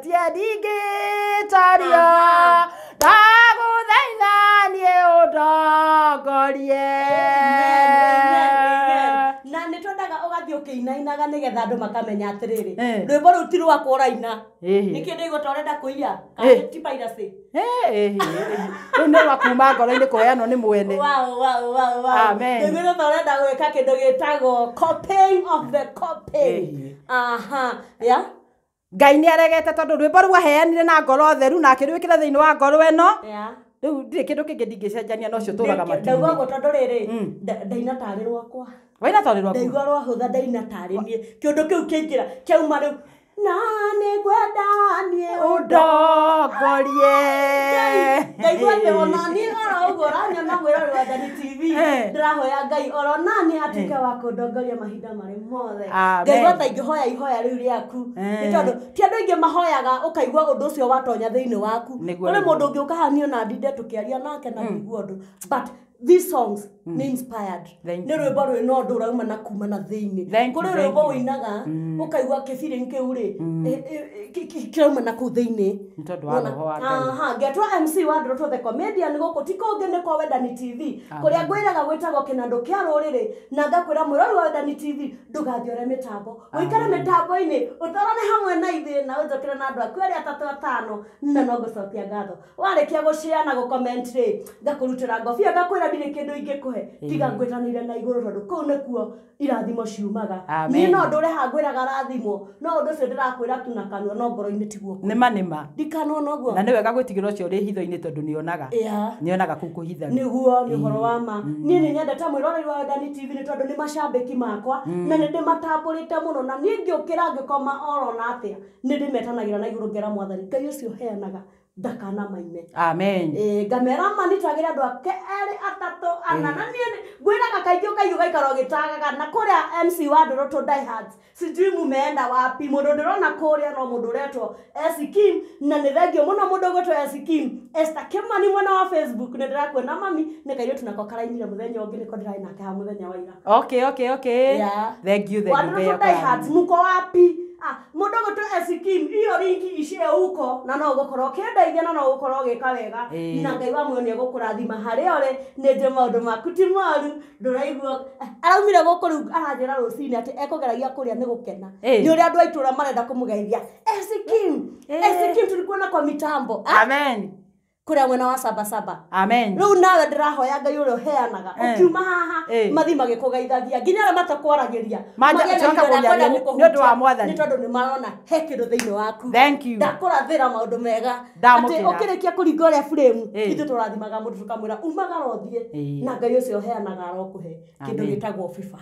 tiendigetaria ndaguthaitha niĩ ũndongorie. Inainaga nigetha andu makamenya atiriri rwimbo ru ti rwa kuraina nikio ndigo torenda kuiya kana ti piracy ru ni rwa kuma ngoro-ini kuheanwo ni mwene. Wow. Amen. Ndigo torenda gwika kindu gitagwo copying of the copy. Ya Ngai ni aregete tondu rwimbo rwa heanire na ngoro theru na akirwikira thiini wa ngoro eno. Riu ndiri kindu kingi ndingicenjania no cio turaga matu. Ndauga go tondu riri ndaina tari rwakwa. Waina tari rwakwa. Ndaigua rwahutha ndaina tari nie. Kiundu kiu kiingira kiauma riu na ni gwenda nie ũndongorie. Ndaigua ni ona ni ora uguo ranyona gwira Wendani TV. Ndirahoya Ngai oro nani atuike wa kũndongoria mahinda mari mothe. Ndaigua ta ingĩhoya ihoya riu riaku ni tondu ti andu aingi mahoyaga ukaigua undu ucio watonya thiini waku. Uri mundu ungi ukahania na ndinde tukiaria nake na ndiguo undu but these songs ni inspired. Ni rwimbo rwina undu urauma na kuma na thiini. Kuri rwimbo winaga ukaigua kĩbirĩng kĩu ri kĩrauma na kũu thiini. Ntondu wa roho wa Ngai. Ngetwa MC wa Ndũrũtũ the Comedian gũkũ ti kũngĩ nĩ kwa Wendani TV kũrĩa ngwĩraga gwĩtagwo kĩnandũ kĩa rũrĩrĩ na ngakwĩra mwĩrori wa Wendani TV ndũgathiore mĩtambo ũikare mĩtambo-inĩ ũtarane hamwe na ithuĩ na ũnjokere na andũ aku arĩa atatũ atano na no ngũcokia ngatho warĩkia gũshare na gũcomment rĩ ngakũrutĩra ngobia ngakwĩra ndirĩ kĩndũ ingĩkũhe tiga ngwĩtanĩire na igũrũ tondũ kũu nĩkuo irathimo ciumaga. Niĩ no ndũre ha ngwĩraga rathimo no ũndũ ũcio ndĩrakwĩra tu na kanua no ngoro-inĩ tiguo nĩma ndikanona ũguo na nĩ wega gwĩtigĩra ũcio ũrĩ hitho-inĩ tondũ nĩonaga kũu kũhitha nĩguo nĩ ũhoro wa ma. Niĩ nĩ nyendete mwĩroreri wa Wendani TV nĩ tondũ nĩ macambĩki makwa na nĩ ndĩmatambũrĩte mũno na niĩ ngĩũkĩra ngĩkoma orona atĩa nĩ ndĩmetanagĩra na igũrũ ngera Mwathani Ngai ũcio ũheanaga ndakana maime. Amen. Ngamera manitagĩra andũ ake erĩ atatũ ana na niĩ ngwĩraga kaingĩ ũkaigua gaikara ũgĩtagaga na kũrĩa MC wa Ndũrũtũ diehards sijui mumeenda wapi. Mũndũ ndĩrona kũrĩa no mũndũ ũretwo Esikim na nĩ thengio mũno mũndũ ũgwĩtwo Esikim Esther Kimani mwena wa Facebook nĩ ndĩrakwĩna mami nĩ kairĩtu nako karainire mũthenya ũngĩ nĩko ndĩrarĩ nake ha mũthenya wa ira. Okay. Thank you. Ndũrũtũ diehards muko wapi? Mundu gwĩtwo Esikim iyo ringi icie uko na no gukorwo kindeithia na no gukorwo gika wega na Ngai wa muoyo ni egukurathima haria uri ni nje maundu maku ti moru nduraigua araumire guku riu aranjira rucini ati ekugeragia kuria ni gukena ni uri andu aitura marenda kumugeithia Esikim tulikuona kwa mitambo. Amen. Kuria mwena wa Sabasaba. Amen. Riu nawe ndirahoya Ngai uria uheanaga ukiuma haha mathi magikugeithagia nginya arĩa matakwaragĩria nĩ ũndũ wa Mwathani nĩ tondũ nĩ marona he kĩndũ thĩinĩ waku. Thank you. Ndakũrathĩra maũndũ mega atĩ ũkĩrĩkia kũringa ũrĩa frame ithuĩ tũrathimaga mũndũ tũkamwĩra umagara ũthiĩ na Ngai ũcio ũheanaga arokũhe kĩndũ gĩtagwo FIFA.